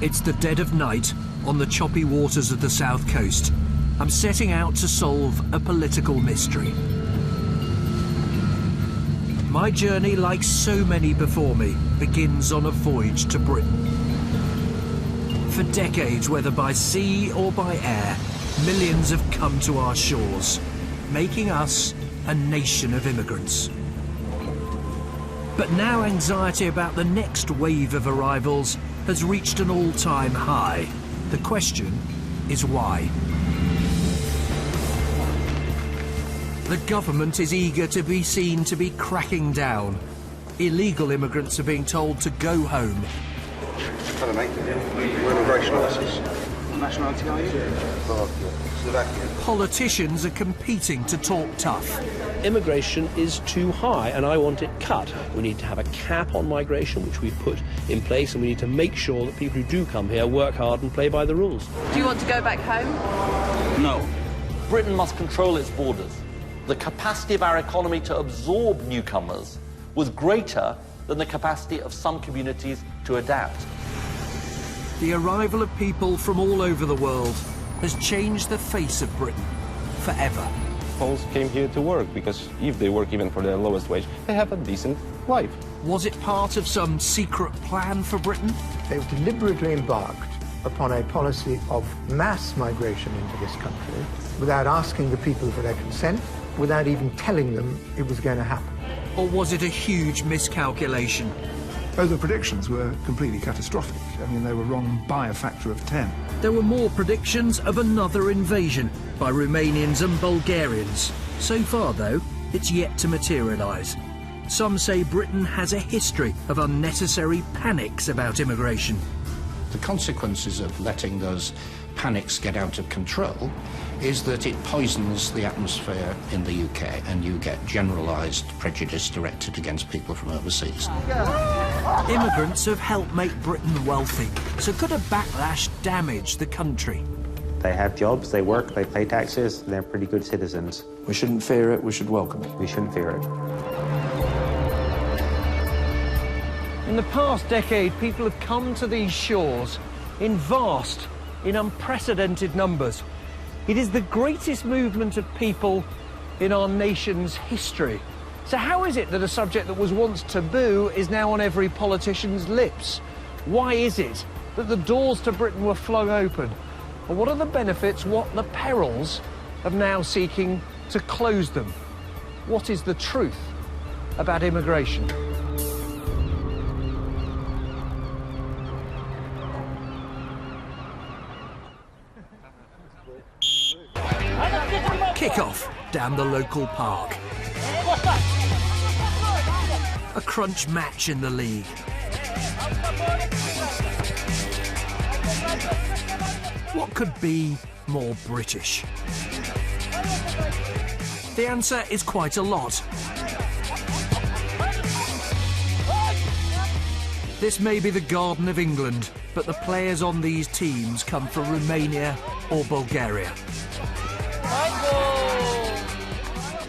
It's the dead of night on the choppy waters of the south coast. I'm setting out to solve a political mystery. My journey, like so many before me, begins on a voyage to Britain. For decades, whether by sea or by air, millions have come to our shores, making us a nation of immigrants. But now anxiety about the next wave of arrivals has reached an all-time high. The question is why? The government is eager to be seen to be cracking down. Illegal immigrants are being told to go home. Hello, mate. We're immigration officers. What nationality are you? Slovakian. Politicians are competing to talk tough. Immigration is too high and I want it cut. We need to have a cap on migration, which we've put in place, and we need to make sure that people who do come here work hard and play by the rules. Do you want to go back home? No. Britain must control its borders. The capacity of our economy to absorb newcomers was greater than the capacity of some communities to adapt. The arrival of people from all over the world has changed the face of Britain forever. Poles came here to work because if they work even for the lowest wage, they have a decent life. Was it part of some secret plan for Britain? They've deliberately embarked upon a policy of mass migration into this country without asking the people for their consent, without even telling them it was going to happen. Or was it a huge miscalculation? Oh, the predictions were completely catastrophic. I mean, they were wrong by a factor of 10. There were more predictions of another invasion by Romanians and Bulgarians. So far, though, it's yet to materialise. Some say Britain has a history of unnecessary panics about immigration. The consequences of letting those panics get out of control is that it poisons the atmosphere in the UK and you get generalised prejudice directed against people from overseas. Immigrants have helped make Britain wealthy, so could a backlash damage the country? They have jobs, they work, they pay taxes, they're pretty good citizens. We shouldn't fear it, we should welcome it. We shouldn't fear it. In the past decade, people have come to these shores in vast, in unprecedented numbers. It is the greatest movement of people in our nation's history. So how is it that a subject that was once taboo is now on every politician's lips? Why is it that the doors to Britain were flung open? And what are the benefits, what the perils of now seeking to close them? What is the truth about immigration? Kick-off down the local park. A crunch match in the league. What could be more British? The answer is quite a lot. This may be the Garden of England, but the players on these teams come from Romania or Bulgaria.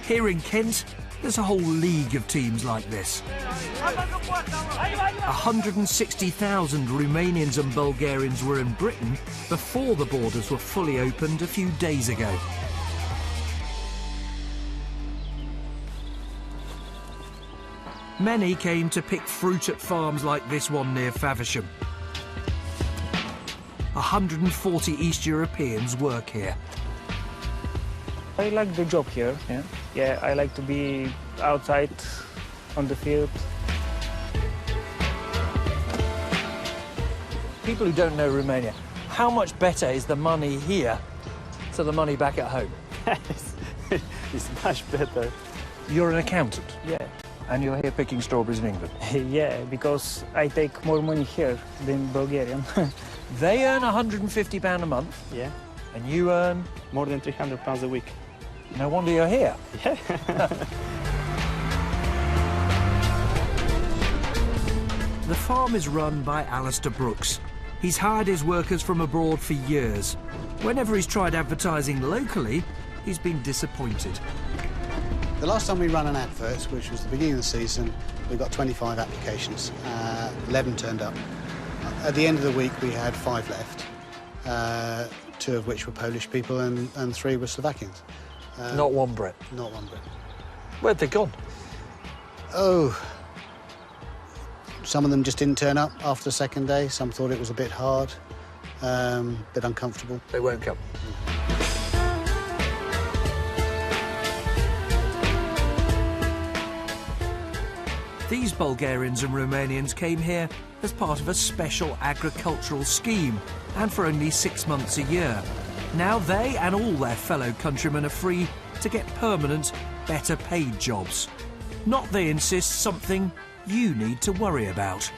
Here in Kent, there's a whole league of teams like this. 160,000 Romanians and Bulgarians were in Britain before the borders were fully opened a few days ago. Many came to pick fruit at farms like this one near Faversham. 140 East Europeans work here. I like the job here, yeah. I like to be outside on the field. People who don't know Romania, how much better is the money here to the money back at home? It's much better. You're an accountant? Yeah. And you're here picking strawberries in England? Yeah, because I take more money here than Bulgarian. They earn £150 a month? Yeah. And you earn? More than £300 a week. No wonder you're here. Yeah. The farm is run by Alistair Brooks. He's hired his workers from abroad for years. Whenever he's tried advertising locally, he's been disappointed. The last time we ran an advert, which was the beginning of the season, we got 25 applications. 11 turned up. At the end of the week, we had 5 left, 2 of which were Polish people and 3 were Slovakians. Not one Brit? Not one Brit. Where'd they gone? Oh, some of them just didn't turn up after the second day. Some thought it was a bit hard, a bit uncomfortable. They won't come. These Bulgarians and Romanians came here as part of a special agricultural scheme, and for only 6 months a year. Now they and all their fellow countrymen are free to get permanent, better paid jobs. Not, they insist, something you need to worry about.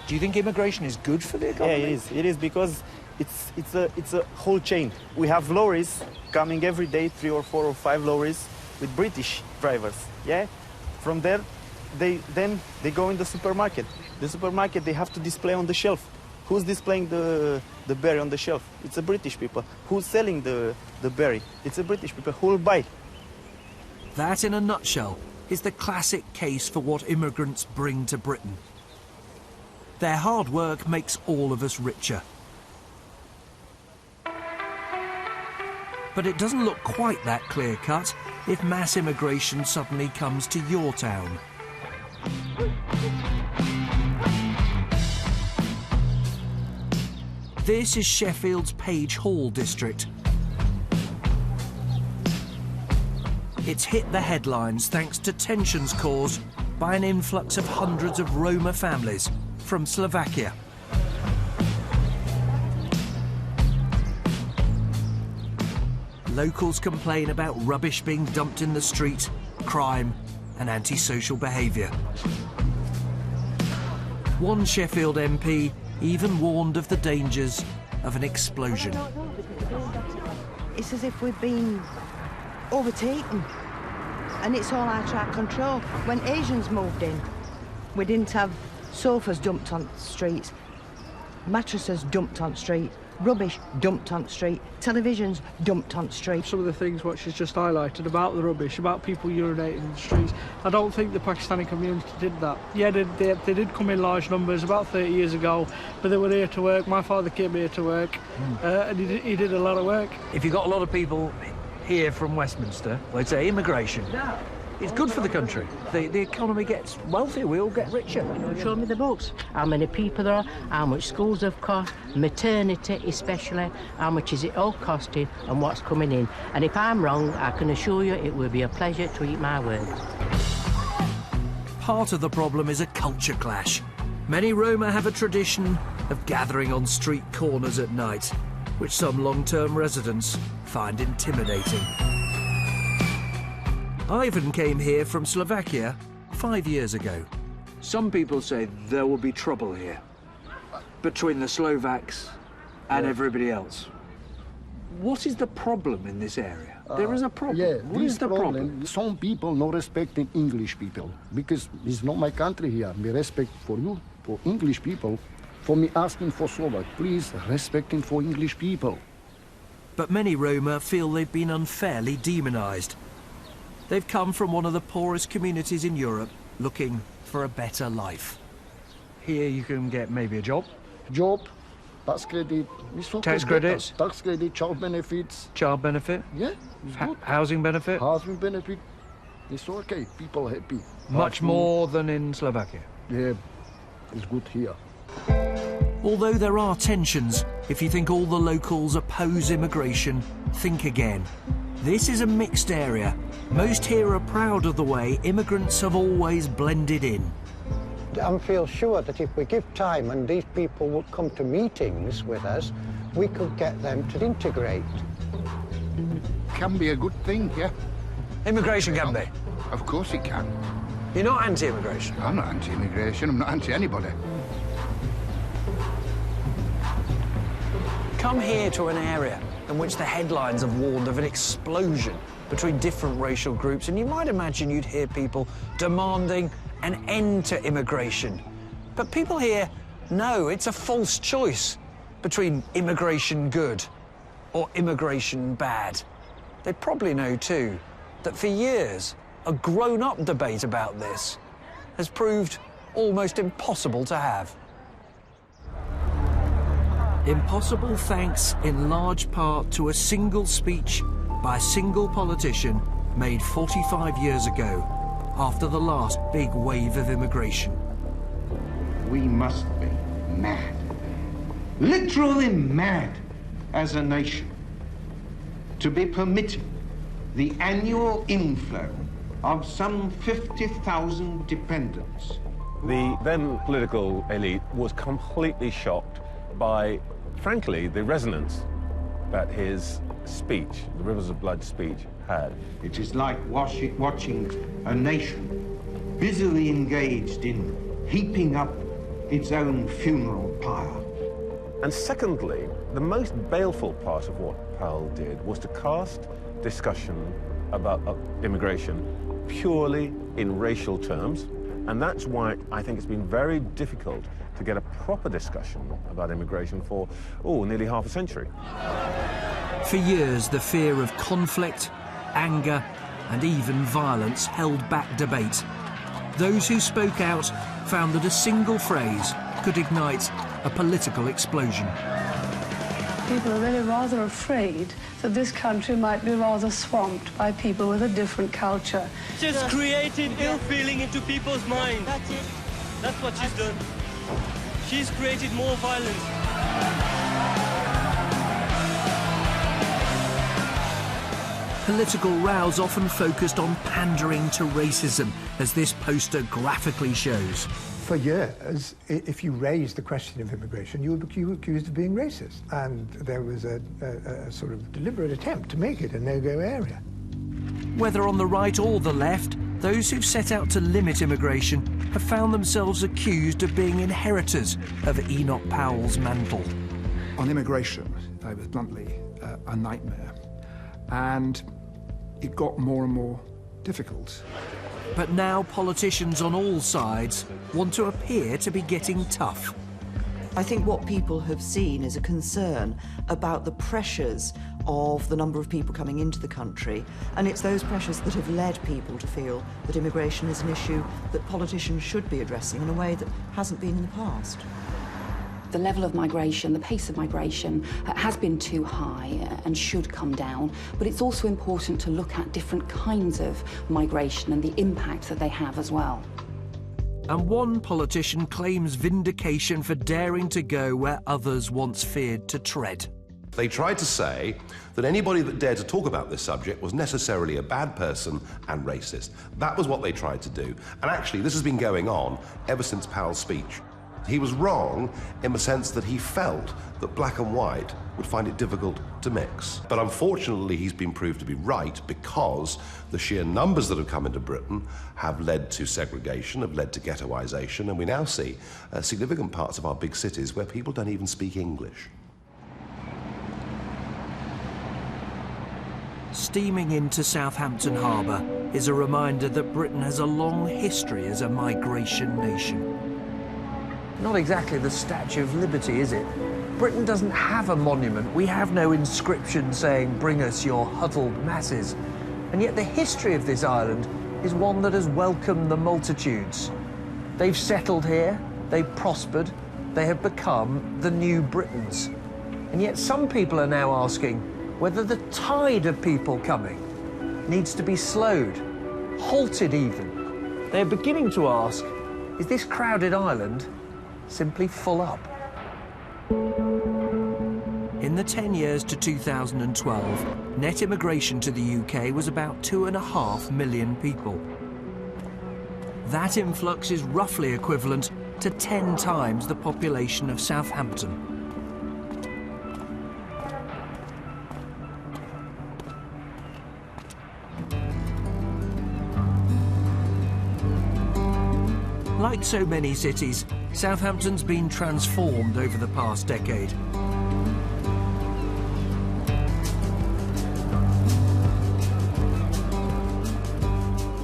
Do you think immigration is good for the economy? Yeah, it is. It is because it's a whole chain. We have lorries coming every day, 3 or 4 or 5 lorries with British drivers. Yeah, from there, they go in the supermarket. The supermarket, they have to display on the shelf. Who's displaying the berry on the shelf? It's the British people. Who's selling the berry? It's the British people. Who will buy? That, in a nutshell, is the classic case for what immigrants bring to Britain. Their hard work makes all of us richer. But it doesn't look quite that clear-cut if mass immigration suddenly comes to your town. This is Sheffield's Page Hall district. It's hit the headlines thanks to tensions caused by an influx of hundreds of Roma families from Slovakia. Locals complain about rubbish being dumped in the street, crime and antisocial behaviour. One Sheffield MP even warned of the dangers of an explosion. It's as if we've been overtaken, and it's all out of our control. When Asians moved in, we didn't have sofas dumped on streets, mattresses dumped on streets, rubbish dumped on street, televisions dumped on street. Some of the things what she's just highlighted about the rubbish, about people urinating in the streets, I don't think the Pakistani community did that. Yeah, they did come in large numbers about 30 years ago, but they were here to work. My father came here to work, and he did a lot of work. If you've got a lot of people here from Westminster, let's say immigration, it's good for the country. The economy gets wealthier, we all get richer. Show me the books, how many people there are, how much schools have cost, maternity especially, how much is it all costing and what's coming in. And if I'm wrong, I can assure you it will be a pleasure to eat my words. Part of the problem is a culture clash. Many Roma have a tradition of gathering on street corners at night, which some long-term residents find intimidating. Ivan came here from Slovakia 5 years ago. Some people say there will be trouble here between the Slovaks and everybody else. What is the problem in this area? There is a problem. Yeah, what is the problem? Some people not respecting English people, because it's not my country here. Me respect for you, for English people. For me asking for Slovak, please respecting for English people. But many Roma feel they've been unfairly demonised. They've come from one of the poorest communities in Europe, looking for a better life. Here you can get maybe a job. Job, tax credit. Tax credits? Tax credit, child benefits. Child benefit? Yeah, it's good. Housing benefit? Housing benefit. It's okay, people happy. Much more than in Slovakia? Yeah, it's good here. Although there are tensions, if you think all the locals oppose immigration, think again. This is a mixed area. Most here are proud of the way immigrants have always blended in. I feel sure that if we give time and these people would come to meetings with us, we could get them to integrate. Can be a good thing, yeah. Immigration can be? Of course it can. You're not anti-immigration? I'm not anti-immigration, I'm not anti-anybody. Come here to an area in which the headlines have warned of an explosion between different racial groups, and you might imagine you'd hear people demanding an end to immigration. But people here know it's a false choice between immigration good or immigration bad. They probably know, too, that for years, a grown-up debate about this has proved almost impossible to have. Impossible thanks in large part to a single speech by a single politician made 45 years ago after the last big wave of immigration. We must be mad, literally mad as a nation, to be permitting the annual inflow of some 50,000 dependents. The then political elite was completely shocked by, frankly, the resonance that his speech, the Rivers of Blood speech, had. It is like watching a nation busily engaged in heaping up its own funeral pyre. And secondly, the most baleful part of what Powell did was to cast discussion about immigration purely in racial terms, and that's why I think it's been very difficult to get a proper discussion about immigration for, nearly half a century. For years, the fear of conflict, anger, and even violence held back debate. Those who spoke out found that a single phrase could ignite a political explosion. People are really rather afraid that this country might be rather swamped by people with a different culture. Just created ill feeling into people's minds. That's it. That's what she's done. She's created more violence. Political rows often focused on pandering to racism, as this poster graphically shows. For years, if you raised the question of immigration, you were accused of being racist. And there was a sort of deliberate attempt to make it a no-go area. Whether on the right or the left, those who've set out to limit immigration have found themselves accused of being inheritors of Enoch Powell's mantle. On immigration, it was bluntly a nightmare. And it got more and more difficult. But now politicians on all sides want to appear to be getting tough. I think what people have seen is a concern about the pressures of the number of people coming into the country, and it's those pressures that have led people to feel that immigration is an issue that politicians should be addressing in a way that hasn't been in the past. The level of migration, the pace of migration has been too high and should come down, but it's also important to look at different kinds of migration and the impact that they have as well. And one politician claims vindication for daring to go where others once feared to tread. They tried to say that anybody that dared to talk about this subject was necessarily a bad person and racist. That was what they tried to do. And actually, this has been going on ever since Powell's speech. He was wrong in the sense that he felt that black and white would find it difficult to mix. But unfortunately, he's been proved to be right because the sheer numbers that have come into Britain have led to segregation, have led to ghettoisation, and we now see significant parts of our big cities where people don't even speak English. Steaming into Southampton Harbour is a reminder that Britain has a long history as a migration nation. Not exactly the Statue of Liberty, is it? Britain doesn't have a monument. We have no inscription saying, "Bring us your huddled masses." And yet the history of this island is one that has welcomed the multitudes. They've settled here, they've prospered, they have become the new Britons. And yet some people are now asking whether the tide of people coming needs to be slowed, halted even. They're beginning to ask, is this crowded island simply full up? In the 10 years to 2012, net immigration to the UK was about 2.5 million people. That influx is roughly equivalent to 10 times the population of Southampton. Like so many cities, Southampton's been transformed over the past decade.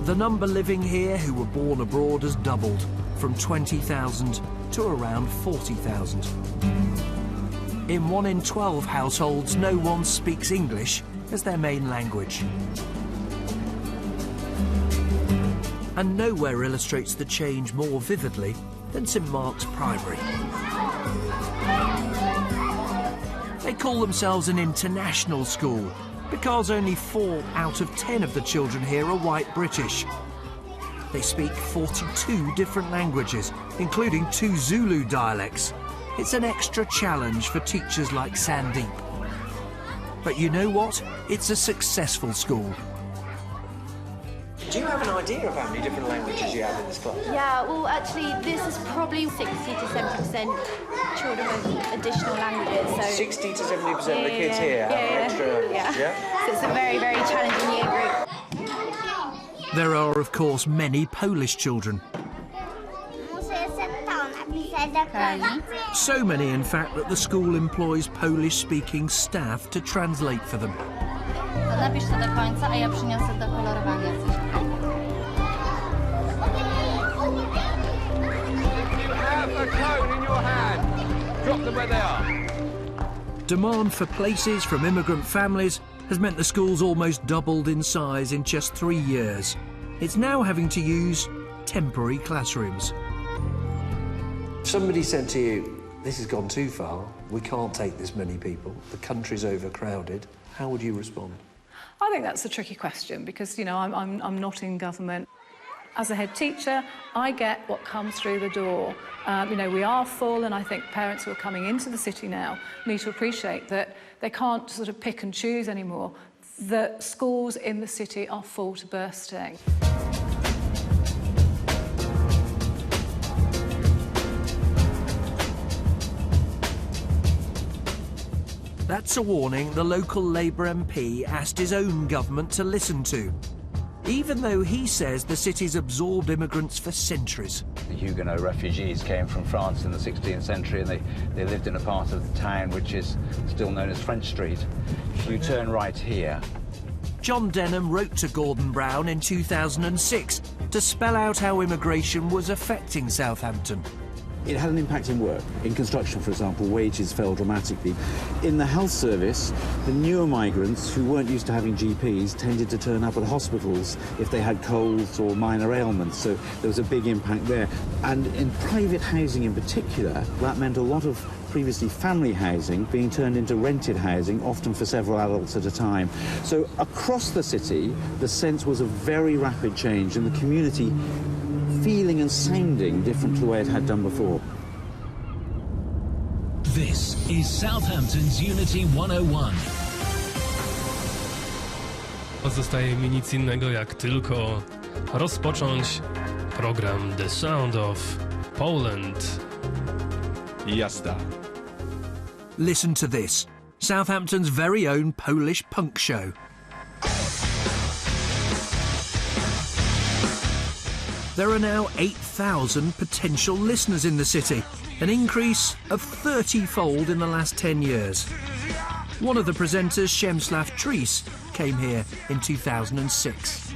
The number living here who were born abroad has doubled, from 20,000 to around 40,000. In 1 in 12 households, no one speaks English as their main language. And nowhere illustrates the change more vividly than St Mark's Primary. They call themselves an international school because only 4 out of 10 of the children here are white British. They speak 42 different languages, including 2 Zulu dialects. It's an extra challenge for teachers like Sandeep. But you know what? It's a successful school. Do you have an idea of how many different languages you have in this class? Yeah, well, actually, this is probably 60 to 70% children with additional languages. So 60 to 70% of the kids here have extra languages, yeah? So it's a very, very challenging year group. There are, of course, many Polish children. So many, in fact, that the school employs Polish-speaking staff to translate for them. Napisz to do końca, a ja przyniosę do kolorowania coś. You have a cone in your hand. Drop them where they are. Demand for places from immigrant families has meant the school's almost doubled in size in just 3 years. It's now having to use temporary classrooms. If somebody said to you, this has gone too far, we can't take this many people, the country's overcrowded, how would you respond? I think that's a tricky question because, you know, I'm not in government. As a head teacher, I get what comes through the door. You know, we are full, and I think parents who are coming into the city now need to appreciate that they can't sort of pick and choose anymore. The schools in the city are full to bursting. That's a warning the local Labour MP asked his own government to listen to, even though he says the city's absorbed immigrants for centuries. The Huguenot refugees came from France in the 16th century, and they lived in a part of the town which is still known as French Street. If you turn right here... John Denham wrote to Gordon Brown in 2006 to spell out how immigration was affecting Southampton. It had an impact in work. In construction, for example, wages fell dramatically. In the health service, the newer migrants who weren't used to having GPs tended to turn up at hospitals if they had colds or minor ailments, so there was a big impact there. And in private housing in particular, that meant a lot of previously family housing being turned into rented housing, often for several adults at a time. So across the city, the sense was a very rapid change in the community feeling and sounding different to the way it had done before. This is Southampton's Unity 101. Pozostaje mi nic innego jak tylko rozpocząć program The Sound of Poland. Jazda. Listen to this, Southampton's very own Polish punk show. There are now 8,000 potential listeners in the city, an increase of 30-fold in the last 10 years. One of the presenters, Przemysław Tris, came here in 2006.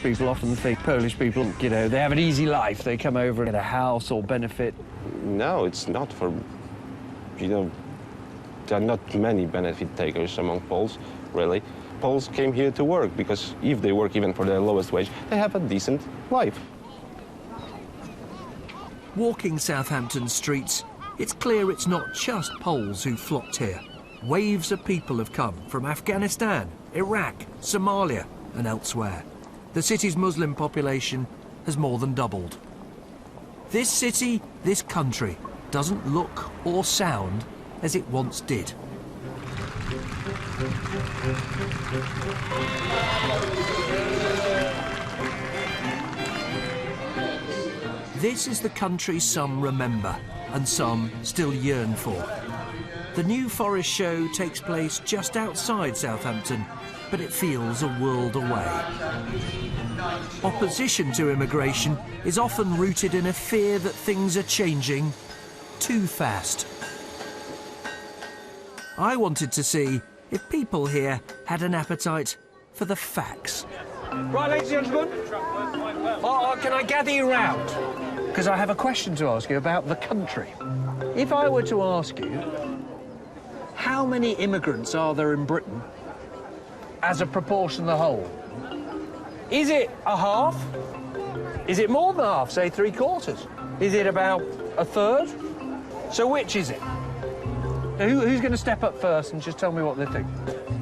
People often think Polish people, you know, they have an easy life. They come over and get a house or benefit. No, it's not for, you know, there are not many benefit takers among Poles, really. Poles came here to work because if they work even for their lowest wage, they have a decent life. Walking Southampton streets, it's clear it's not just Poles who flocked here. Waves of people have come from Afghanistan, Iraq, Somalia and elsewhere. The city's Muslim population has more than doubled. This city, this country, doesn't look or sound as it once did. This is the country some remember and some still yearn for. The New Forest show takes place just outside Southampton, but it feels a world away. Opposition to immigration is often rooted in a fear that things are changing too fast. I wanted to see if people here had an appetite for the facts. Right, ladies and gentlemen, can I gather you round? Because I have a question to ask you about the country. If I were to ask you, how many immigrants are there in Britain as a proportion of the whole? Is it a half? Is it more than half, say 3/4? Is it about a third? So which is it? Who's going to step up first and just tell me what they think?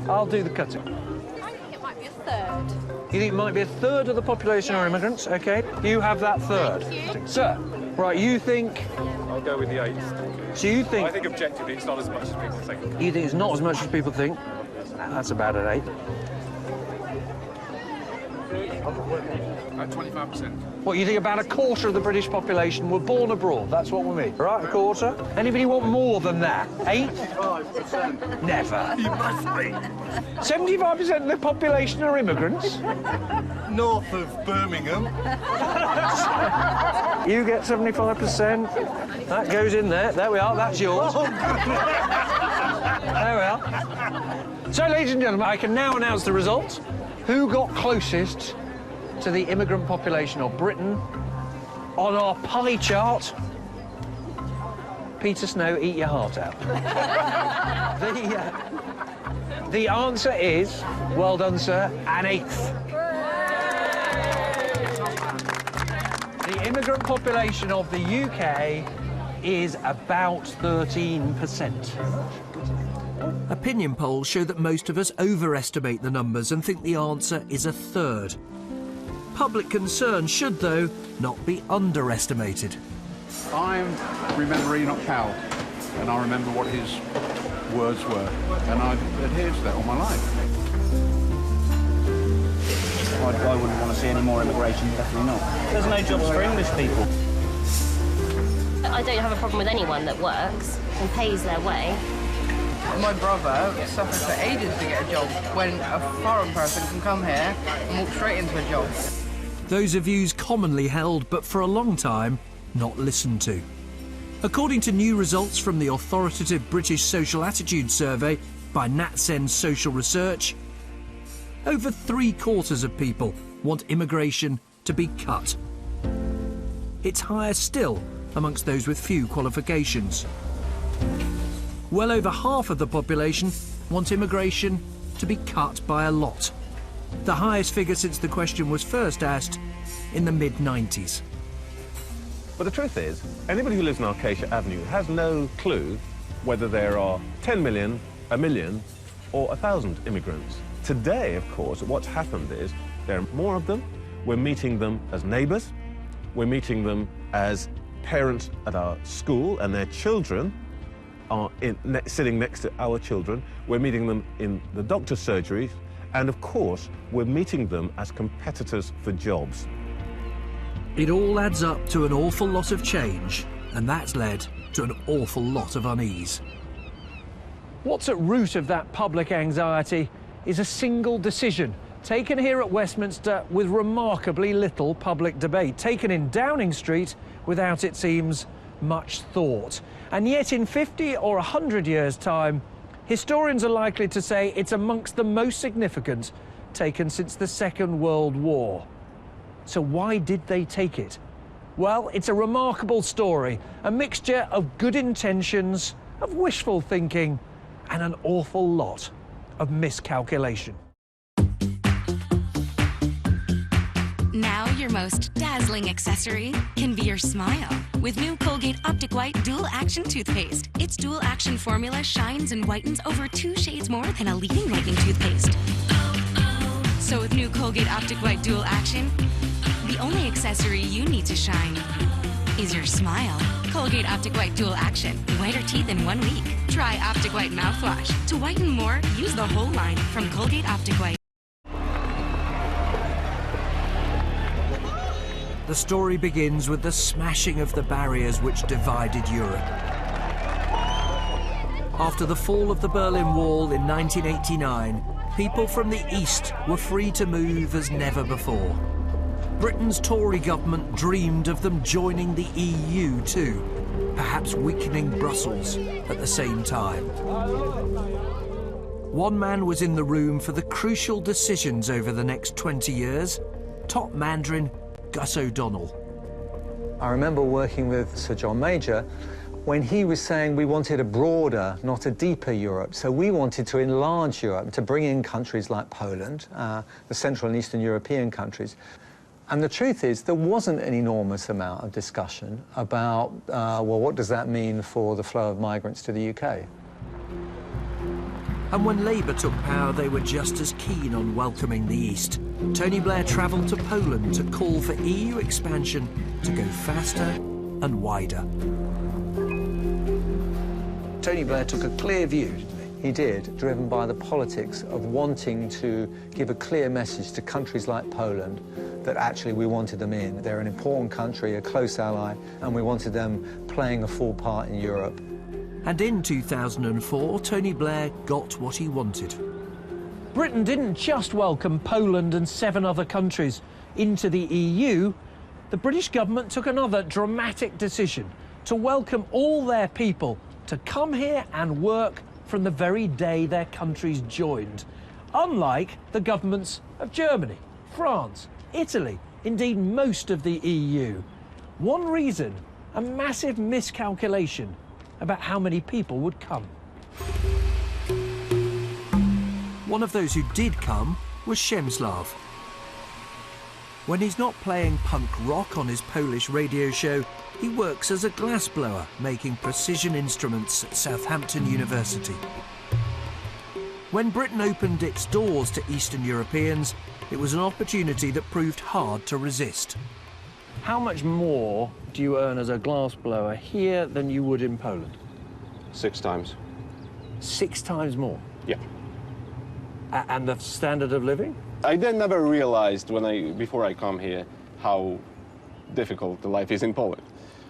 I'll do the cutting. I think it might be a third. You think it might be a third of the population are immigrants? OK. You have that third. Thank you. Sir, right, you think... I'll go with the 8th. So you think... I think objectively it's not as much as people think. You think it's not as much as people think? That's about an 8. At 25%. What, you think about a quarter of the British population were born abroad? That's what we mean, right? A quarter? Anybody want more than that? 8? 5%. Never. You must be. 75% of the population are immigrants? North of Birmingham. You get 75%. That goes in there. There we are. That's yours. Oh, good. There we are. So, ladies and gentlemen, I can now announce the results. Who got closest to the immigrant population of Britain on our pie chart? Peter Snow, eat your heart out. The answer is, well done, sir, an 8th. The immigrant population of the UK is about 13%. Opinion polls show that most of us overestimate the numbers and think the answer is a third. Public concern should, though, not be underestimated. I remember Enoch Powell, and I remember what his words were, and I've adhered to that all my life. I wouldn't want to see any more immigration, definitely not. There's no jobs for English people. I don't have a problem with anyone that works and pays their way. My brother suffered for ages to get a job when a foreign person can come here and walk straight into a job. Those are views commonly held, but for a long time, not listened to. According to new results from the authoritative British Social Attitude Survey by NatSen Social Research, over 3/4 of people want immigration to be cut. It's higher still amongst those with few qualifications. Well over half of the population want immigration to be cut by a lot. The highest figure since the question was first asked in the mid-90s. But the truth is, anybody who lives in Acacia Avenue has no clue whether there are 10 million, 1 million, or 1,000 immigrants. Today, of course, what's happened is there are more of them. We're meeting them as neighbours. We're meeting them as parents at our school, and their children are sitting next to our children. We're meeting them in the doctor's surgeries. And, of course, we're meeting them as competitors for jobs. It all adds up to an awful lot of change, and that's led to an awful lot of unease. What's at root of that public anxiety is a single decision taken here at Westminster with remarkably little public debate, taken in Downing Street without, it seems, much thought. And yet in 50 or 100 years' time, historians are likely to say it's amongst the most significant taken since the Second World War. So why did they take it? Well, it's a remarkable story, a mixture of good intentions, of wishful thinking, and an awful lot of miscalculation. Now your most dazzling accessory can be your smile. With new Colgate Optic White Dual Action Toothpaste. Its dual action formula shines and whitens over 2 shades more than a leading whitening toothpaste. So with new Colgate Optic White Dual Action, the only accessory you need to shine is your smile. Colgate Optic White Dual Action. Whiter teeth in 1 week. Try Optic White mouthwash. To whiten more, use the whole line from Colgate Optic White. The story begins with the smashing of the barriers which divided Europe. After the fall of the Berlin Wall in 1989, people from the East were free to move as never before. Britain's Tory government dreamed of them joining the EU too, perhaps weakening Brussels at the same time. One man was in the room for the crucial decisions over the next 20 years, top Mandarin Gus O'Donnell. I remember working with Sir John Major when he was saying we wanted a broader, not a deeper Europe. So we wanted to enlarge Europe, to bring in countries like Poland, the Central and Eastern European countries. And the truth is, there wasn't an enormous amount of discussion about, well, what does that mean for the flow of migrants to the UK? And when Labour took power, they were just as keen on welcoming the East. Tony Blair travelled to Poland to call for EU expansion to go faster and wider. Tony Blair took a clear view, didn't he? He did, driven by the politics of wanting to give a clear message to countries like Poland that actually we wanted them in. They're an important country, a close ally, and we wanted them playing a full part in Europe. And in 2004, Tony Blair got what he wanted. Britain didn't just welcome Poland and 7 other countries into the EU. The British government took another dramatic decision to welcome all their people to come here and work from the very day their countries joined, unlike the governments of Germany, France, Italy, indeed most of the EU. One reason, a massive miscalculation about how many people would come. One of those who did come was Przemysław. When he's not playing punk rock on his Polish radio show, he works as a glassblower, making precision instruments at Southampton University. When Britain opened its doors to Eastern Europeans, it was an opportunity that proved hard to resist. How much more do you earn as a glassblower here than you would in Poland? 6 times. 6 times more? Yeah. And the standard of living? I then never realized before I come here how difficult the life is in Poland.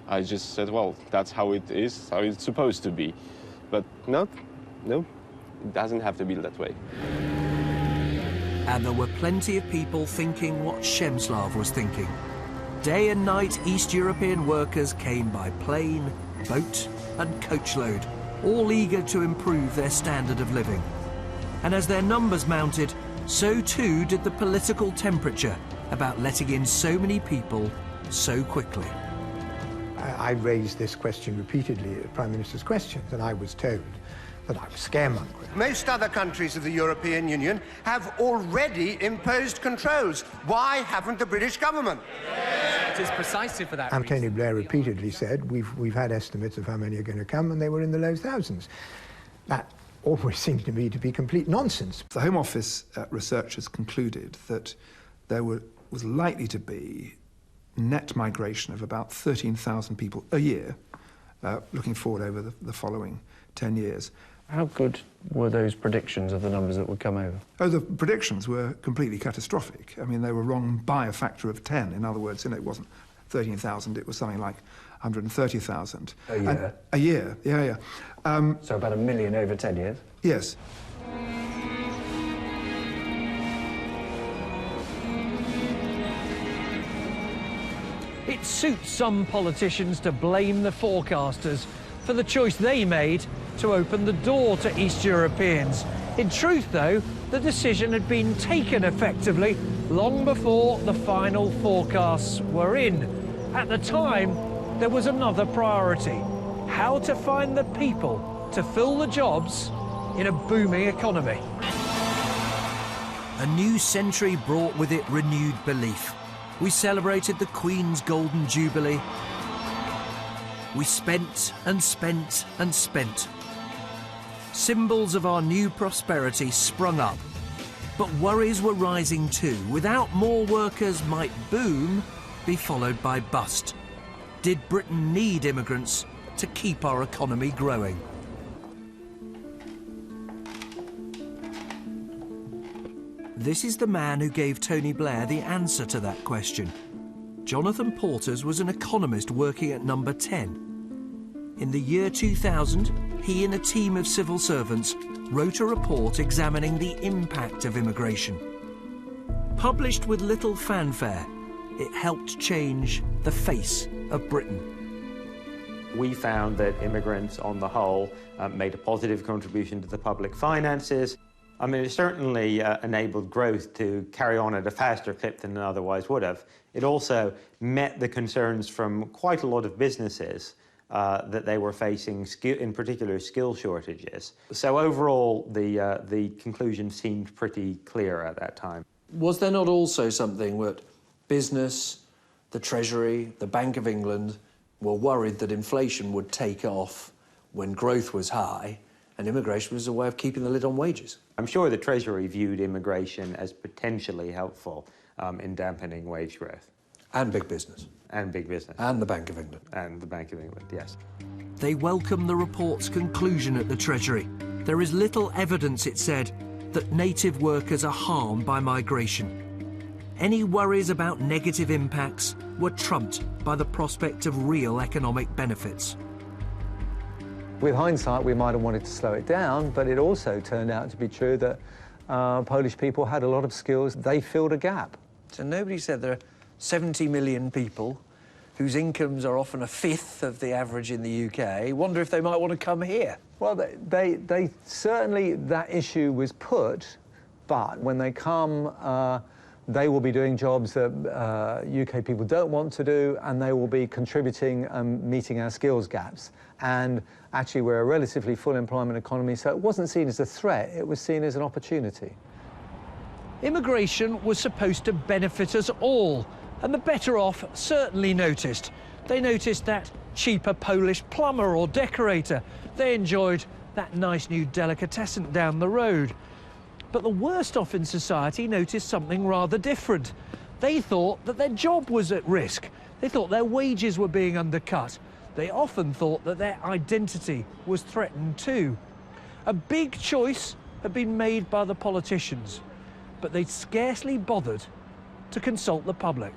I just said, well, that's how it is, how it's supposed to be. But no, it doesn't have to be that way. And there were plenty of people thinking what Przemysław was thinking. Day and night, East European workers came by plane, boat and coachload, all eager to improve their standard of living. And as their numbers mounted, so too did the political temperature about letting in so many people so quickly. I raised this question repeatedly at Prime Minister's questions, and I was told that I was scaremongering. Most other countries of the European Union have already imposed controls. Why haven't the British government? It is precisely for that And reason. Tony Blair repeatedly said, we've had estimates of how many are going to come, and they were in the low thousands. That always seemed to me to be complete nonsense. The Home Office researchers concluded that there was likely to be net migration of about 13,000 people a year, looking forward over the following 10 years. How good were those predictions of the numbers that would come over? Oh, the predictions were completely catastrophic. I mean, they were wrong by a factor of 10. In other words, it wasn't 13,000, it was something like 130,000. A year? A year, yeah. So about 1 million over 10 years? Yes. It suits some politicians to blame the forecasters for the choice they made to open the door to East Europeans. In truth, though, the decision had been taken effectively long before the final forecasts were in. At the time, there was another priority: how to find the people to fill the jobs in a booming economy. A new century brought with it renewed belief. We celebrated the Queen's Golden Jubilee. We spent and spent and spent. Symbols of our new prosperity sprung up, but worries were rising too. Without more workers might boom be followed by bust. Did Britain need immigrants to keep our economy growing? This is the man who gave Tony Blair the answer to that question. Jonathan Porters was an economist working at Number 10. In the year 2000, he and a team of civil servants wrote a report examining the impact of immigration. Published with little fanfare, it helped change the face of Britain. We found that immigrants, on the whole, made a positive contribution to the public finances. I mean, it certainly enabled growth to carry on at a faster clip than it otherwise would have. It also met the concerns from quite a lot of businesses that they were facing, in particular, skill shortages. So overall, the conclusion seemed pretty clear at that time. Was there not also something that business, the Treasury, the Bank of England were worried that inflation would take off when growth was high, and immigration was a way of keeping the lid on wages. I'm sure the Treasury viewed immigration as potentially helpful in dampening wage growth. And big business. And big business. And the Bank of England. And the Bank of England, yes. They welcome the report's conclusion at the Treasury. There is little evidence, it said, that native workers are harmed by migration. Any worries about negative impacts were trumped by the prospect of real economic benefits. With hindsight, we might have wanted to slow it down, but it also turned out to be true that Polish people had a lot of skills. They filled a gap. So nobody said there are 70 million people whose incomes are often a fifth of the average in the UK. Wonder if they might want to come here. Well, they certainly, that issue was put, but when they come, they will be doing jobs that UK people don't want to do, and they will be contributing and meeting our skills gaps. And actually, we're a relatively full employment economy, so it wasn't seen as a threat, it was seen as an opportunity. Immigration was supposed to benefit us all, and the better off certainly noticed. They noticed that cheaper Polish plumber or decorator. They enjoyed that nice new delicatessen down the road. But the worst off in society noticed something rather different. They thought that their job was at risk. They thought their wages were being undercut. They often thought that their identity was threatened too. A big choice had been made by the politicians, but they'd scarcely bothered to consult the public.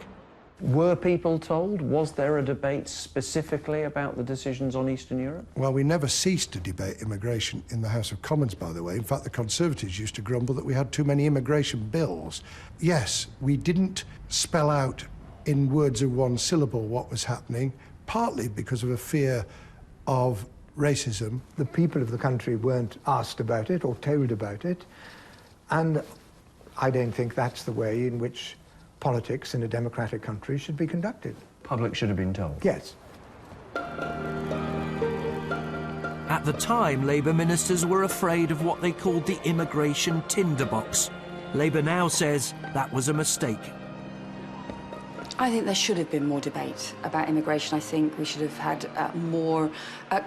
Were people told? Was there a debate specifically about the decisions on Eastern Europe? Well, we never ceased to debate immigration in the House of Commons, by the way. In fact, the Conservatives used to grumble that we had too many immigration bills. Yes, we didn't spell out in words of one syllable what was happening, partly because of a fear of racism. The people of the country weren't asked about it or told about it, and I don't think that's the way in which politics in a democratic country should be conducted. Public should have been told? Yes. At the time, Labour ministers were afraid of what they called the immigration tinderbox. Labour now says that was a mistake. I think there should have been more debate about immigration. I think we should have had more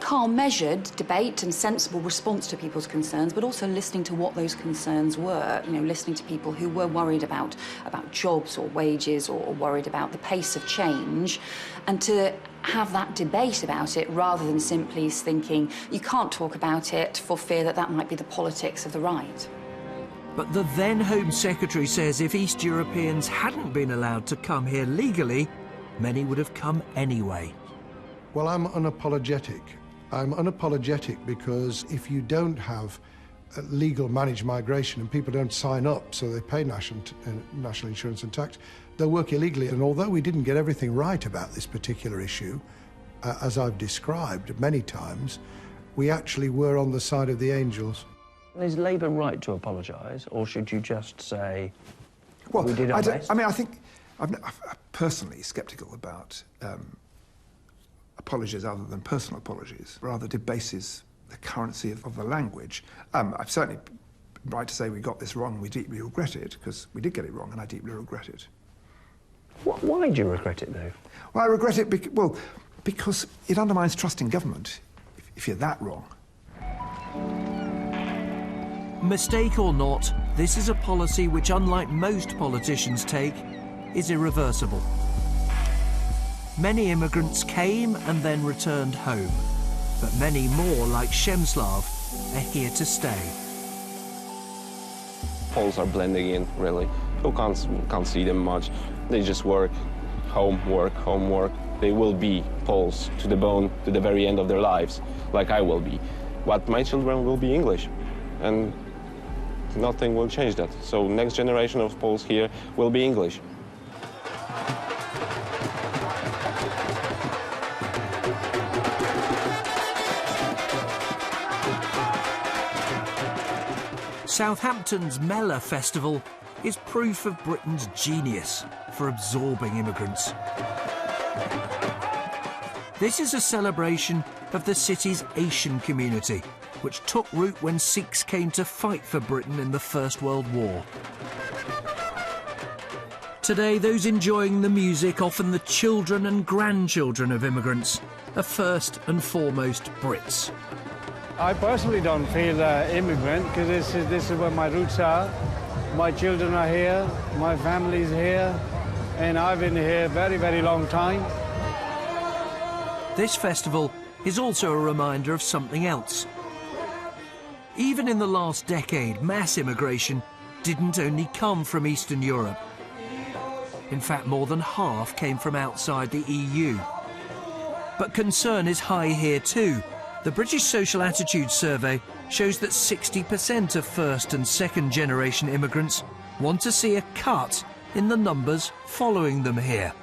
calm, measured debate and sensible response to people's concerns, but also listening to what those concerns were. You know, listening to people who were worried about jobs or wages or worried about the pace of change, and to have that debate about it rather than simply thinking you can't talk about it for fear that that might be the politics of the right. But the then Home Secretary says if East Europeans hadn't been allowed to come here legally, many would have come anyway. Well, I'm unapologetic. I'm unapologetic because if you don't have legal managed migration and people don't sign up so they pay national insurance and tax, they'll work illegally. And although we didn't get everything right about this particular issue, as I've described many times, we actually were on the side of the angels. Is Labour right to apologise, or should you just say, well, we did our best? I mean, I think I'm personally sceptical about apologies other than personal apologies. Rather debases the currency of the language. I'm certainly right to say we got this wrong and we deeply regret it, because we did get it wrong and I deeply regret it. Why do you regret it, though? Well, I regret it because it undermines trust in government if you're that wrong. Mistake or not, this is a policy which, unlike most politicians take, is irreversible. Many immigrants came and then returned home, but many more, like Przemysław, are here to stay. Poles are blending in, really. You can't see them much. They just work, home, work, home, work. They will be Poles to the bone, to the very end of their lives, like I will be. But my children will be English, and nothing will change that. So next generation of Poles here will be English. Southampton's Mellor Festival is proof of Britain's genius for absorbing immigrants. This is a celebration of the city's Asian community, which took root when Sikhs came to fight for Britain in the First World War. Today, those enjoying the music, often the children and grandchildren of immigrants, are first and foremost Brits. I personally don't feel immigrant because this is where my roots are. My children are here, my family's here, and I've been here a very, very long time. This festival is also a reminder of something else. Even in the last decade, mass immigration didn't only come from Eastern Europe. In fact, more than half came from outside the EU. But concern is high here too. The British Social Attitudes Survey shows that 60% of first and second generation immigrants want to see a cut in the numbers following them here.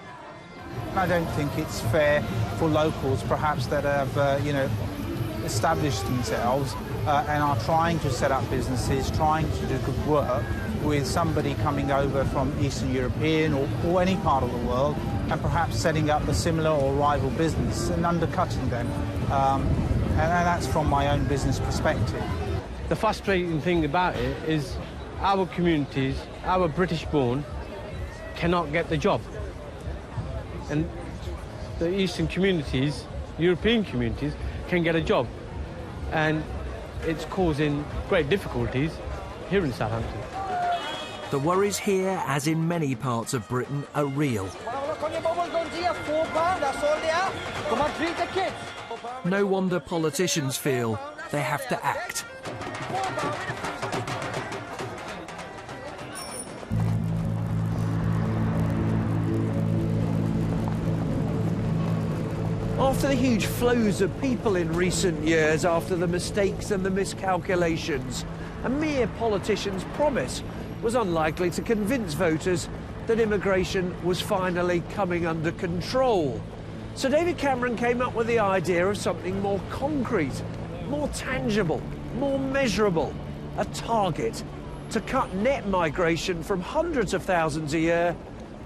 I don't think it's fair for locals, perhaps, that have, you know, established themselves and are trying to set up businesses, trying to do good work, with somebody coming over from Eastern European or any part of the world and perhaps setting up a similar or rival business and undercutting them. And that's from my own business perspective. The frustrating thing about it is our communities, our British-born, cannot get the job. And the Eastern communities, European communities, can get a job. And it's causing great difficulties here in Southampton. The worries here, as in many parts of Britain, are real. No wonder politicians feel they have to act. After the huge flows of people in recent years, after the mistakes and the miscalculations, a mere politician's promise was unlikely to convince voters that immigration was finally coming under control. So David Cameron came up with the idea of something more concrete, more tangible, more measurable, a target to cut net migration from hundreds of thousands a year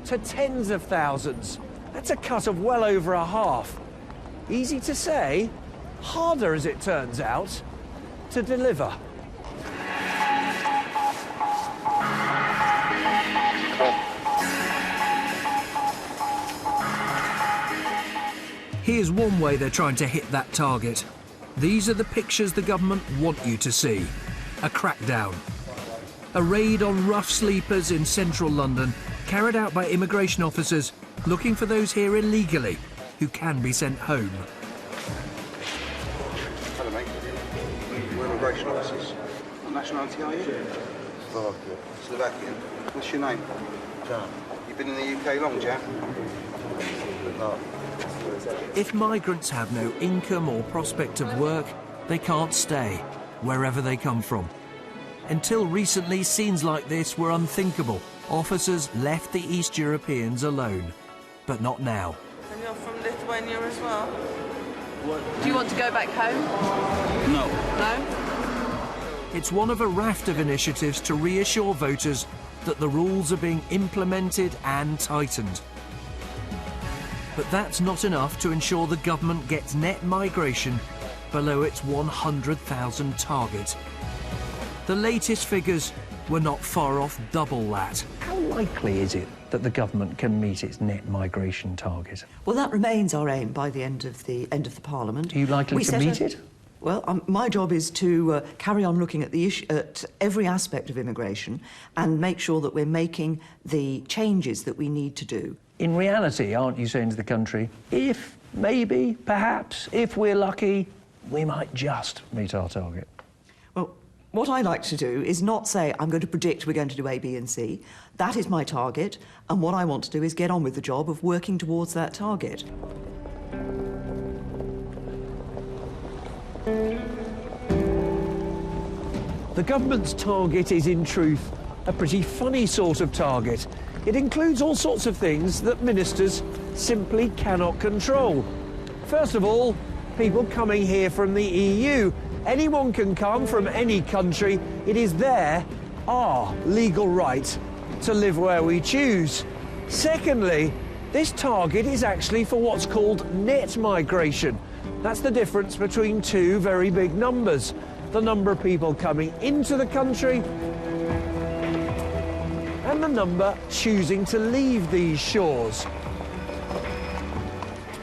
to tens of thousands. That's a cut of well over a half. Easy to say, harder, as it turns out, to deliver. Here's one way they're trying to hit that target. These are the pictures the government want you to see. A crackdown. A raid on rough sleepers in central London, carried out by immigration officers looking for those here illegally who can be sent home. Hello, mate. We're immigration officers. What nationality are you? Slovakia. Slovakian. What's your name? Jan. You've been in the UK long, Jan? No. If migrants have no income or prospect of work, they can't stay, wherever they come from. Until recently, scenes like this were unthinkable. Officers left the East Europeans alone. But not now. And you're from Lithuania as well? What? Do you want to go back home? No. No? It's one of a raft of initiatives to reassure voters that the rules are being implemented and tightened. But that's not enough to ensure the government gets net migration below its 100,000 target. The latest figures were not far off double that. How likely is it that the government can meet its net migration target? Well, that remains our aim by the end of the parliament. Are you likely to meet it? Well, my job is to carry on looking at the issue, at every aspect of immigration, and make sure that we're making the changes that we need to do. In reality, aren't you saying to the country, if, maybe, perhaps, if we're lucky, we might just meet our target? Well, what I like to do is not say, I'm going to predict we're going to do A, B and C. That is my target, and what I want to do is get on with the job of working towards that target. The government's target is, in truth, a pretty funny sort of target. It includes all sorts of things that ministers simply cannot control. First of all, people coming here from the EU. Anyone can come from any country. It is our legal right to live where we choose. Secondly, this target is actually for what's called net migration. That's the difference between two very big numbers. The number of people coming into the country and the number choosing to leave these shores.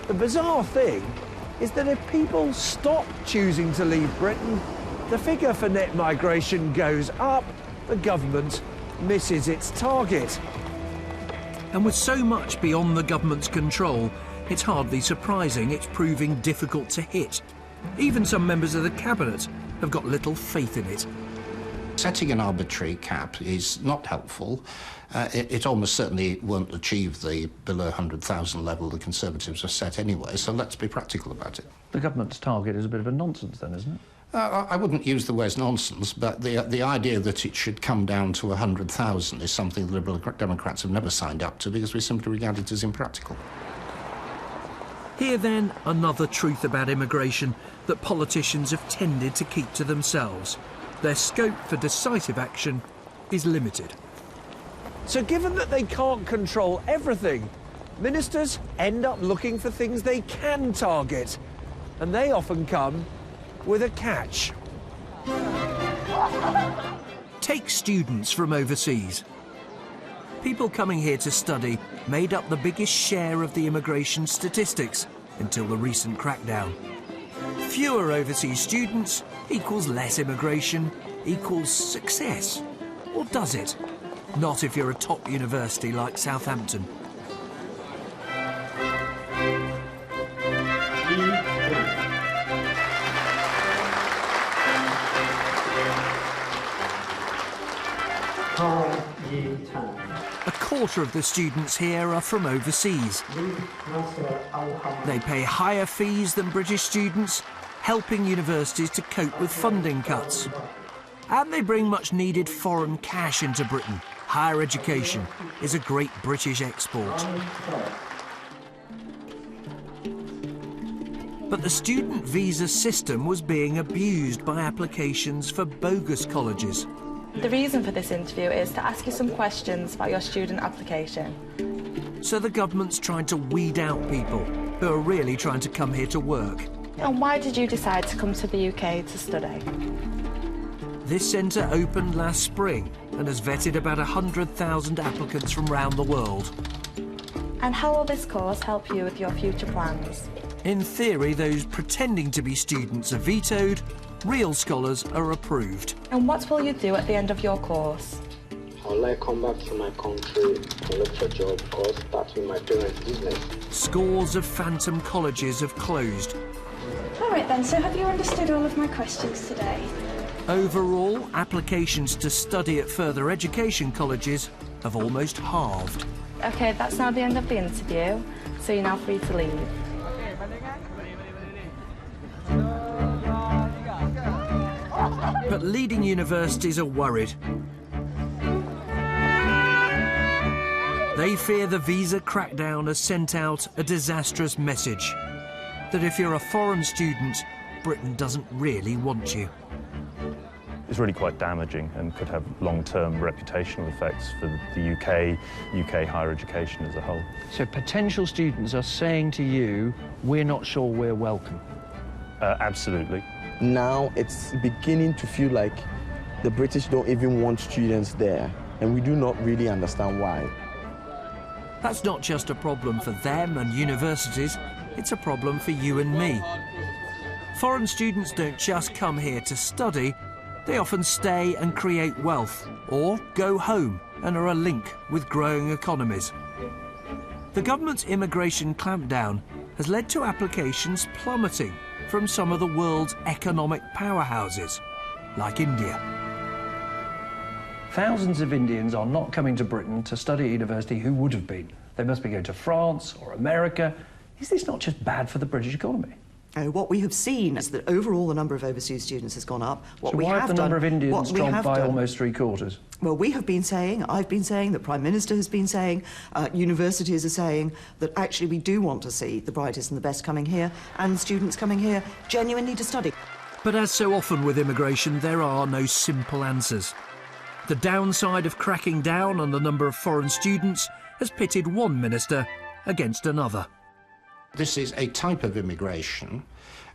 The bizarre thing is that if people stop choosing to leave Britain, the figure for net migration goes up, the government misses its target. And with so much beyond the government's control, it's hardly surprising it's proving difficult to hit. Even some members of the cabinet have got little faith in it. Setting an arbitrary cap is not helpful. It almost certainly won't achieve the below 100,000 level the Conservatives have set anyway, so let's be practical about it. The government's target is a bit of a nonsense then, isn't it? I wouldn't use the word nonsense, but the idea that it should come down to 100,000 is something the Liberal Democrats have never signed up to because we simply regard it as impractical. Here then, another truth about immigration that politicians have tended to keep to themselves. Their scope for decisive action is limited. So given that they can't control everything, ministers end up looking for things they can target. And they often come with a catch. Take students from overseas. People coming here to study made up the biggest share of the immigration statistics until the recent crackdown. Fewer overseas students equals less immigration, equals success. Or does it? Not if you're a top university like Southampton. A quarter of the students here are from overseas. They pay higher fees than British students, helping universities to cope with funding cuts. And they bring much needed foreign cash into Britain. Higher education is a great British export. But the student visa system was being abused by applications for bogus colleges. The reason for this interview is to ask you some questions about your student application. So the government's trying to weed out people who are really trying to come here to work. And why did you decide to come to the UK to study? This centre opened last spring and has vetted about 100,000 applicants from around the world. And how will this course help you with your future plans? In theory, those pretending to be students are vetoed, real scholars are approved. And what will you do at the end of your course? I'll I come back to my country and look for a job or start with my parents' business. Scores of phantom colleges have closed. All right then, so have you understood all of my questions today? Overall, applications to study at further education colleges have almost halved. OK, that's now the end of the interview, so you're now free to leave. But leading universities are worried. They fear the visa crackdown has sent out a disastrous message that if you're a foreign student, Britain doesn't really want you. It's really quite damaging and could have long-term reputational effects for the UK higher education as a whole. So potential students are saying to you, we're not sure we're welcome. Absolutely. Now it's beginning to feel like the British don't even want students there, and we do not really understand why. That's not just a problem for them and universities, it's a problem for you and me. Foreign students don't just come here to study, they often stay and create wealth, or go home and are a link with growing economies. The government's immigration clampdown has led to applications plummeting from some of the world's economic powerhouses, like India. Thousands of Indians are not coming to Britain to study at university who would have been. They must be going to France or America. Is this not just bad for the British economy? What we have seen is that overall the number of overseas students has gone up. So why have the number of Indians dropped by almost three-quarters? Well, we have been saying, I've been saying, the Prime Minister has been saying, universities are saying that actually we do want to see the brightest and the best coming here and students coming here genuinely to study. But as so often with immigration, there are no simple answers. The downside of cracking down on the number of foreign students has pitted one minister against another. This is a type of immigration,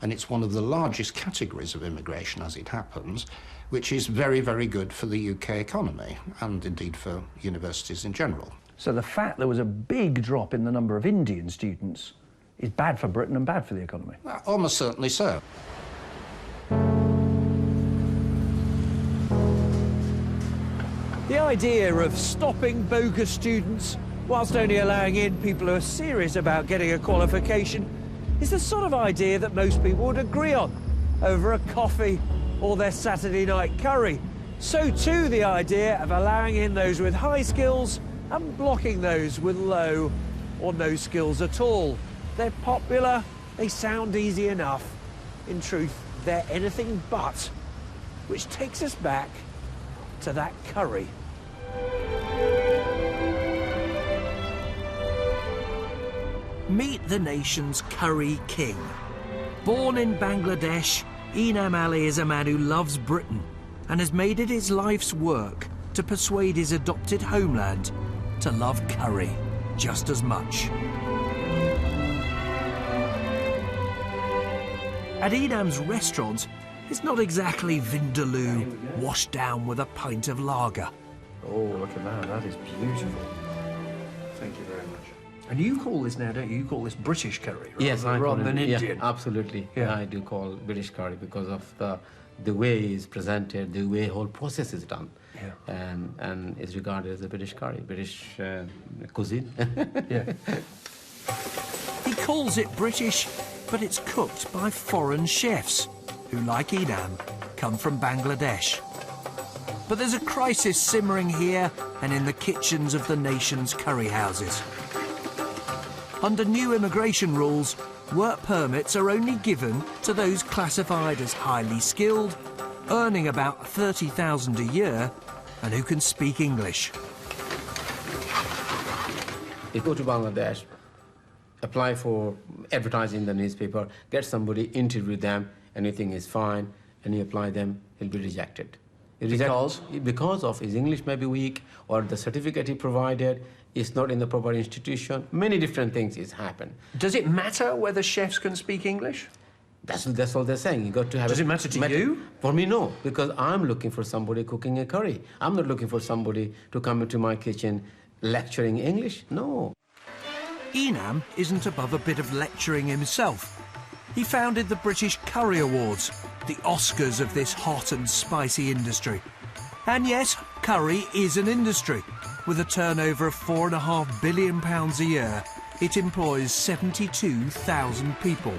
and it's one of the largest categories of immigration as it happens, which is very, very good for the UK economy and indeed for universities in general. So the fact there was a big drop in the number of Indian students is bad for Britain and bad for the economy. Well, almost certainly so. The idea of stopping bogus students whilst only allowing in people who are serious about getting a qualification is the sort of idea that most people would agree on over a coffee or their Saturday night curry. So too the idea of allowing in those with high skills and blocking those with low or no skills at all. They're popular, they sound easy enough. In truth, they're anything but. Which takes us back to that curry. Meet the nation's curry king. Born in Bangladesh, Inam Ali is a man who loves Britain and has made it his life's work to persuade his adopted homeland to love curry just as much. At Inam's restaurant, it's not exactly vindaloo washed down with a pint of lager. Oh, look at that. That is beautiful. Thank you very much. And you call this now, don't you? You call this British curry, yes, rather than Indian. Yeah, absolutely. Yeah. I do call British curry because of the way it's presented, the way whole process is done. Yeah. And it's regarded as a British curry, British cuisine. Yeah. He calls it British, but it's cooked by foreign chefs who, like Inam, come from Bangladesh. But there's a crisis simmering here and in the kitchens of the nation's curry houses. Under new immigration rules, work permits are only given to those classified as highly skilled, earning about $30,000 a year, and who can speak English. You go to Bangladesh, apply for advertising in the newspaper, get somebody, interview them, anything is fine, and you apply them, he'll be rejected. Because of his English may be weak, or the certificate he provided is not in the proper institution. Many different things is happen. Does it matter whether chefs can speak English? That's all they're saying. You got to have. Does it matter to you? For me, no, because I'm looking for somebody cooking a curry. I'm not looking for somebody to come into my kitchen lecturing English. No. Inam isn't above a bit of lecturing himself. He founded the British Curry Awards, the Oscars of this hot and spicy industry. And yes, curry is an industry. With a turnover of £4.5 billion a year, it employs 72,000 people.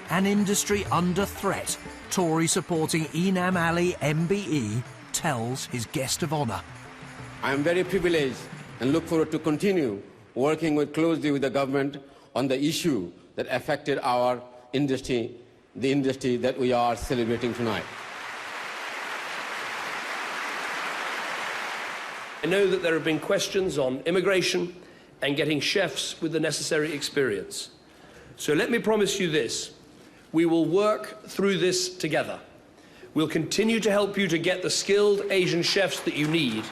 An industry under threat, Tory-supporting Inam Ali MBE tells his guest of honour. I am very privileged and look forward to continue working closely with the government on the issue that affected our industry, the industry that we are celebrating tonight. I know that there have been questions on immigration and getting chefs with the necessary experience. So let me promise you this. We will work through this together. We'll continue to help you to get the skilled Asian chefs that you need.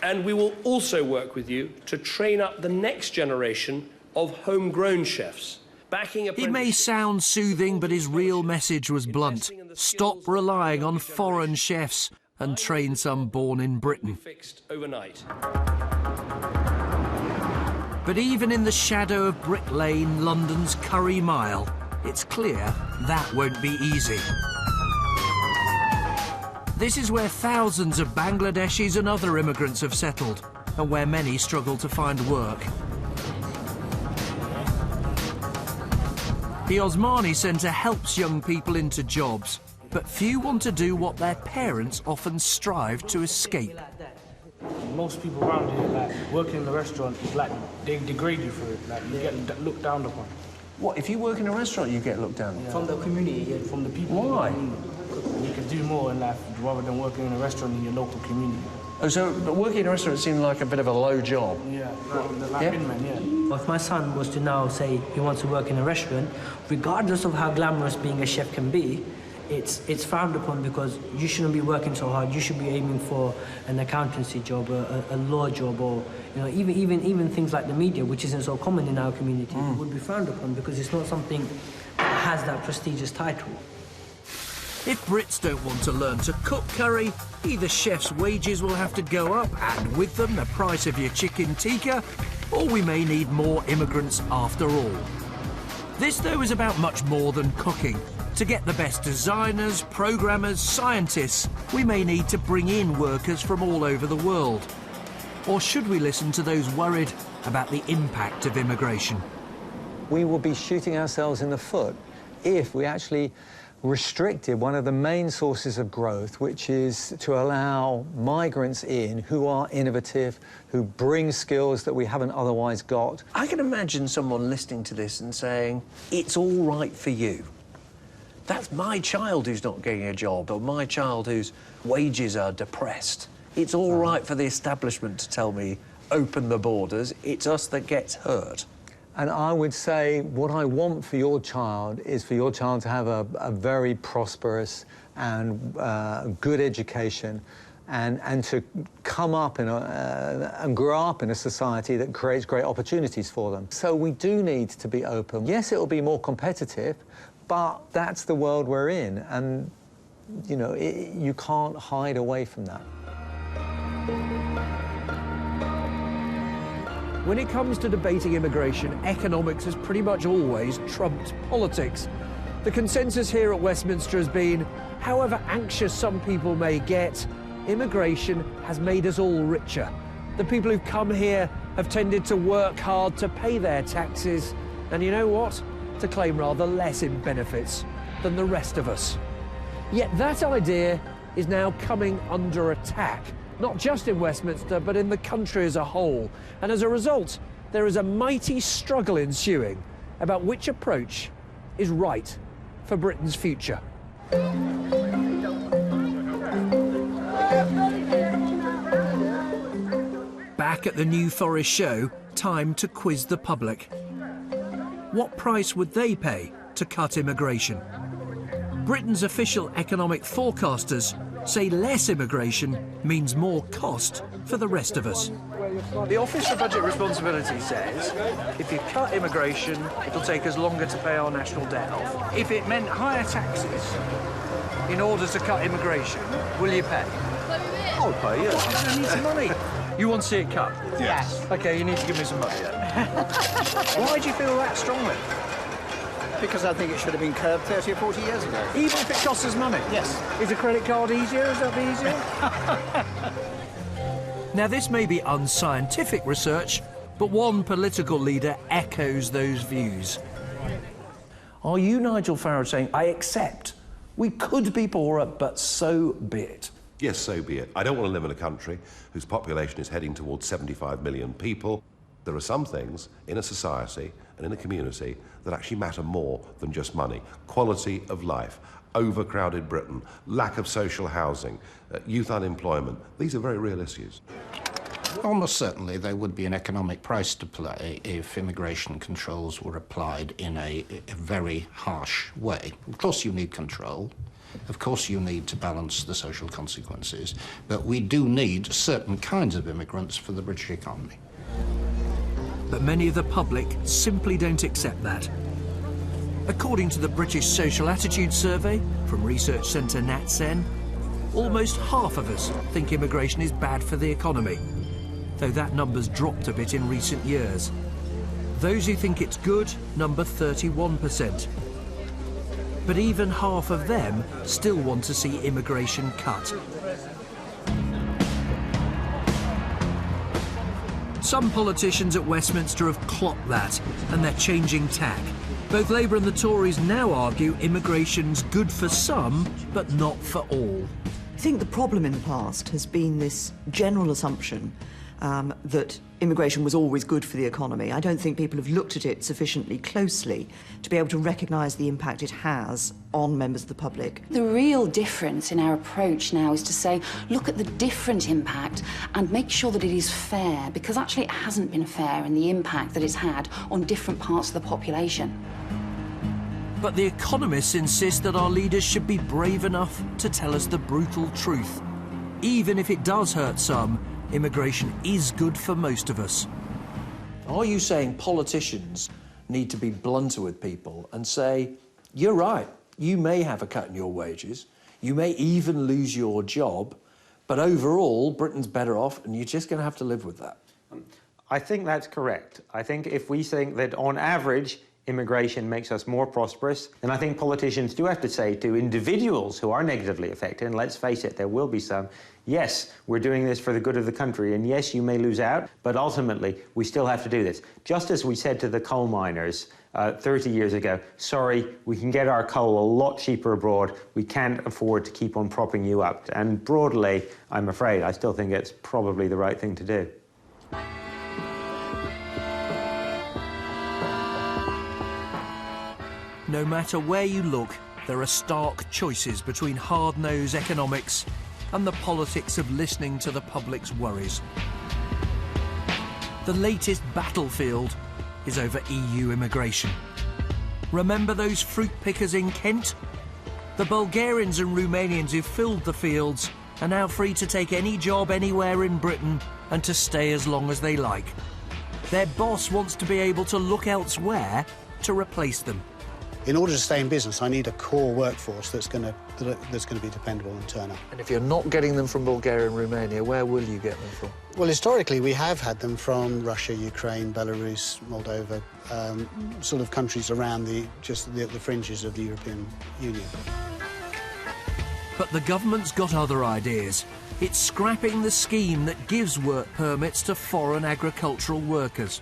And we will also work with you to train up the next generation of homegrown chefs. It may sound soothing, but his real message was blunt. Stop relying on foreign chefs and train some born in Britain. Fixed overnight. But even in the shadow of Brick Lane, London's Curry Mile, it's clear that won't be easy. This is where thousands of Bangladeshis and other immigrants have settled, and where many struggle to find work. The Osmani Centre helps young people into jobs, but few want to do what their parents often strive to escape. Most people around here, like, working in a restaurant, like, they degrade you for it. Like, you get looked down upon. What, if you work in a restaurant, you get looked down? Yeah. From the community, yeah, from the people. Why? You can do more in life rather than working in a restaurant in your local community. Oh, so but working in a restaurant seemed like a bit of a low job? Yeah, like Binman, yeah. If my son was to now say he wants to work in a restaurant, regardless of how glamorous being a chef can be, it's frowned upon because you shouldn't be working so hard. You should be aiming for an accountancy job, a law job, or even things like the media, which isn't so common in our community, would be frowned upon because it's not something that has that prestigious title. If Brits don't want to learn to cook curry, either chefs' wages will have to go up, and with them the price of your chicken tikka, Or we may need more immigrants after all. This, though, is about much more than cooking. To get the best designers, programmers, scientists, we may need to bring in workers from all over the world. Or should we listen to those worried about the impact of immigration? We will be shooting ourselves in the foot if we actually restricted one of the main sources of growth, which is to allow migrants in who are innovative, who bring skills that we haven't otherwise got. I can imagine someone listening to this and saying, it's all right for you. That's my child who's not getting a job, or my child whose wages are depressed. It's all right for the establishment to tell me, open the borders. It's us that gets hurt. And I would say what I want for your child is for your child to have a very prosperous and good education and to come up in and grow up in a society that creates great opportunities for them. So we do need to be open. Yes, it will be more competitive, but that's the world we're in, and you know, you can't hide away from that. When it comes to debating immigration, economics has pretty much always trumped politics. The consensus here at Westminster has been, however anxious some people may get, immigration has made us all richer. The people who've come here have tended to work hard to pay their taxes, and you know what? To claim rather less in benefits than the rest of us. Yet that idea is now coming under attack. Not just in Westminster, but in the country as a whole. And as a result, there is a mighty struggle ensuing about which approach is right for Britain's future. Back at the New Forest show, time to quiz the public. What price would they pay to cut immigration? Britain's official economic forecasters say less immigration means more cost for the rest of us. The Office for Budget Responsibility says if you cut immigration, it'll take us longer to pay our national debt off. If it meant higher taxes in order to cut immigration, will you pay? I'll pay, yeah. I need some money. You want to see it cut? Yes. OK, you need to give me some money then. Why do you feel that strongly? Because I think it should have been curbed 30 or 40 years ago. Even if it costs us money? Yes. Is a credit card easier? Is that easier? Now, this may be unscientific research, but one political leader echoes those views. Are you, Nigel Farage, saying, I accept we could be poorer, but so be it? Yes, so be it. I don't want to live in a country whose population is heading towards 75 million people. There are some things in a society and in a community that actually matter more than just money. Quality of life, overcrowded Britain, lack of social housing, youth unemployment. These are very real issues. Almost certainly there would be an economic price to pay if immigration controls were applied in a very harsh way. Of course you need control. Of course you need to balance the social consequences. But we do need certain kinds of immigrants for the British economy. But many of the public simply don't accept that. According to the British Social Attitude Survey from research centre NatSen, almost half of us think immigration is bad for the economy, though that number's dropped a bit in recent years. Those who think it's good number 31%. But even half of them still want to see immigration cut. Some politicians at Westminster have clocked that, and they're changing tack. Both Labour and the Tories now argue immigration's good for some, but not for all. I think the problem in the past has been this general assumption that immigration was always good for the economy. I don't think people have looked at it sufficiently closely to be able to recognise the impact it has on members of the public. The real difference in our approach now is to say, look at the different impact and make sure that it is fair, because actually it hasn't been fair in the impact that it's had on different parts of the population. But the economists insist that our leaders should be brave enough to tell us the brutal truth. Even if it does hurt some, immigration is good for most of us. Are you saying politicians need to be blunter with people and say, you're right, you may have a cut in your wages, you may even lose your job, but overall, Britain's better off and you're just going to have to live with that? I think that's correct. I think if we think that on average immigration makes us more prosperous, then I think politicians do have to say to individuals who are negatively affected, and let's face it, there will be some, yes, we're doing this for the good of the country, and yes, you may lose out, but ultimately we still have to do this. Just as we said to the coal miners 30 years ago, sorry, we can get our coal a lot cheaper abroad, we can't afford to keep on propping you up. And broadly, I'm afraid, I still think it's probably the right thing to do. No matter where you look, there are stark choices between hard-nosed economics and the politics of listening to the public's worries. The latest battlefield is over EU immigration. Remember those fruit pickers in Kent? The Bulgarians and Romanians who filled the fields are now free to take any job anywhere in Britain and to stay as long as they like. Their boss wants to be able to look elsewhere to replace them. In order to stay in business, I need a core workforce that's going to be dependable and turn up. And if you're not getting them from Bulgaria and Romania, where will you get them from? Well, historically, we have had them from Russia, Ukraine, Belarus, Moldova, sort of countries around the fringes of the European Union. But the government's got other ideas. It's scrapping the scheme that gives work permits to foreign agricultural workers.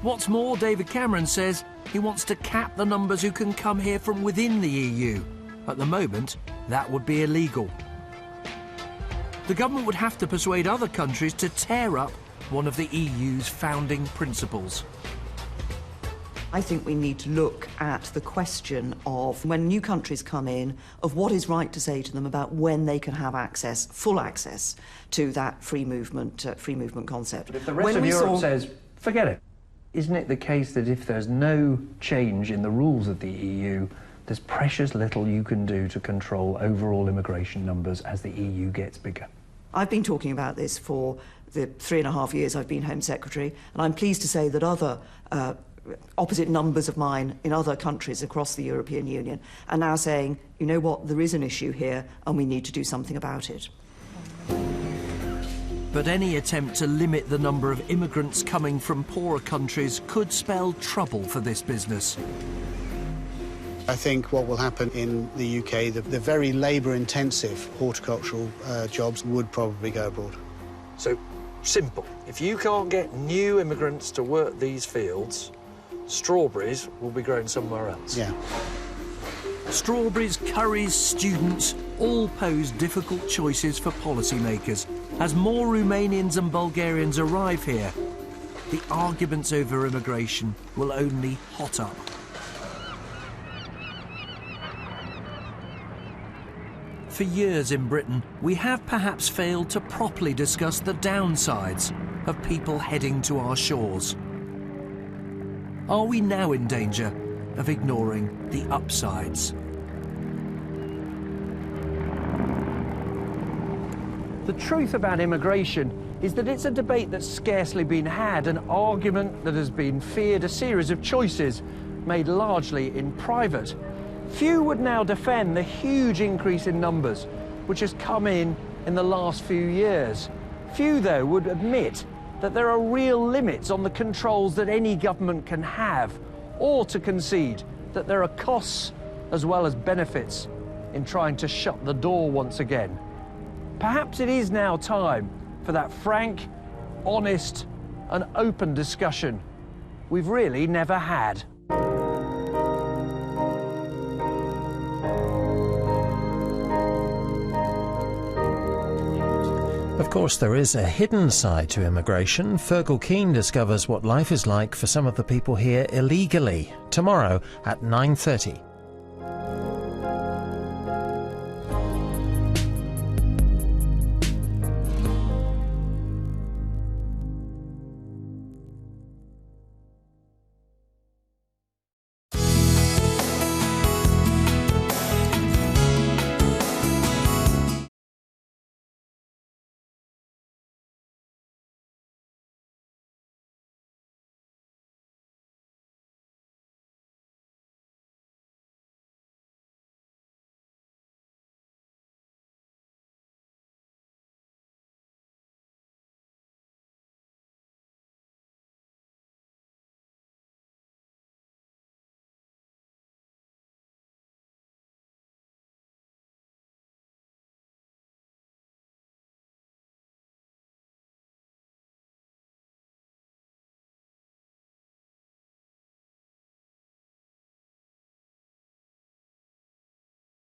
What's more, David Cameron says he wants to cap the numbers who can come here from within the EU. At the moment, that would be illegal. The government would have to persuade other countries to tear up one of the EU's founding principles. I think we need to look at the question of, when new countries come in, of what is right to say to them about when they can have access, full access, to that free movement concept. But if the rest of Europe says, forget it, isn't it the case that if there's no change in the rules of the EU, there's precious little you can do to control overall immigration numbers as the EU gets bigger? I've been talking about this for the 3.5 years I've been Home Secretary, and I'm pleased to say that other opposite numbers of mine in other countries across the European Union are now saying, you know what, there is an issue here and we need to do something about it. But any attempt to limit the number of immigrants coming from poorer countries could spell trouble for this business. I think what will happen in the UK, the very labour-intensive horticultural jobs would probably go abroad. So, simple. If you can't get new immigrants to work these fields, strawberries will be grown somewhere else. Yeah. Strawberries, curries, students all pose difficult choices for policymakers. As more Romanians and Bulgarians arrive here, the arguments over immigration will only hot up. For years in Britain, we have perhaps failed to properly discuss the downsides of people heading to our shores. Are we now in danger of ignoring the upsides? The truth about immigration is that it's a debate that's scarcely been had, an argument that has been feared, a series of choices made largely in private. Few would now defend the huge increase in numbers which has come in the last few years. Few, though, would admit that there are real limits on the controls that any government can have, or to concede that there are costs as well as benefits in trying to shut the door once again. Perhaps it is now time for that frank, honest and open discussion we've really never had. Of course, there is a hidden side to immigration. Fergal Keane discovers what life is like for some of the people here illegally, tomorrow at 9:30.